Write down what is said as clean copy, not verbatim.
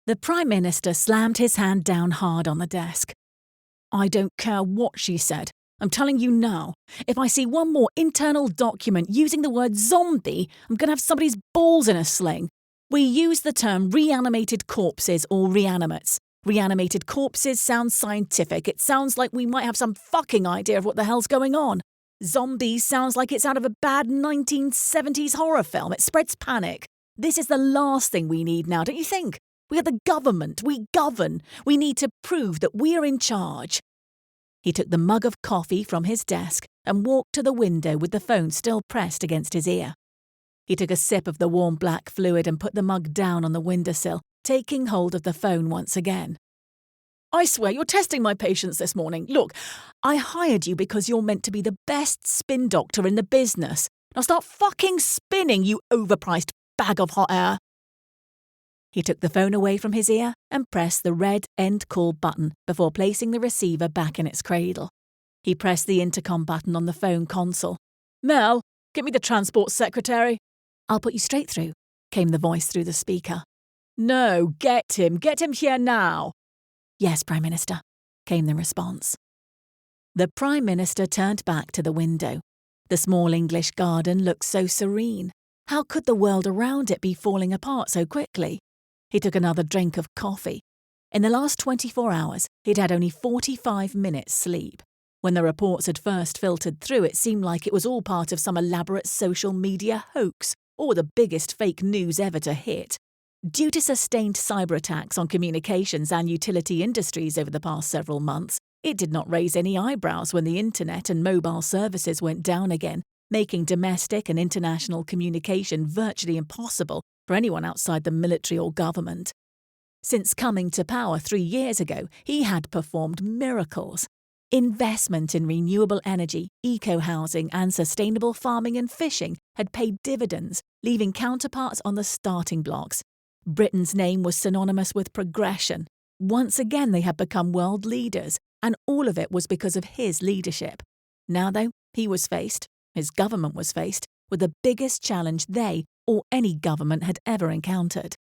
The Prime Minister slammed his hand down hard on the desk. "I don't care what she said. I'm telling you now, if I see one more internal document using the word zombie, I'm going to have somebody's balls in a sling. We use the term reanimated corpses or reanimates. Reanimated corpses sounds scientific. It sounds like we might have some fucking idea of what the hell's going on. Zombies sounds like it's out of a bad 1970s horror film. It spreads panic. This is the last thing we need now, don't you think? We are the government. We govern. We need to prove that we are in charge." He took the mug of coffee from his desk and walked to the window with the phone still pressed against his ear. He took a sip of the warm black fluid and put the mug down on the windowsill, taking hold of the phone once again. "I swear you're testing my patience this morning. Look, I hired you because you're meant to be the best spin doctor in the business. Now start fucking spinning, you overpriced bag of hot air." He took the phone away from his ear and pressed the red end call button before placing the receiver back in its cradle. He pressed the intercom button on the phone console. "Mel, get me the transport secretary." "I'll put you straight through," came the voice through the speaker. "No, get him here now." "Yes, Prime Minister," came the response. The Prime Minister turned back to the window. The small English garden looked so serene. How could the world around it be falling apart so quickly? He took another drink of coffee. In the last 24 hours, he'd had only 45 minutes sleep. When the reports had first filtered through, it seemed like it was all part of some elaborate social media hoax, or the biggest fake news ever to hit. Due to sustained cyber attacks on communications and utility industries over the past several months, it did not raise any eyebrows when the internet and mobile services went down again, making domestic and international communication virtually impossible for anyone outside the military or government. Since coming to power 3 years ago, he had performed miracles. Investment in renewable energy, eco-housing and sustainable farming and fishing had paid dividends, leaving counterparts on the starting blocks. Britain's name was synonymous with progression. Once again they had become world leaders, and all of it was because of his leadership. Now, though, his government was faced, with the biggest challenge they, or any government, had ever encountered.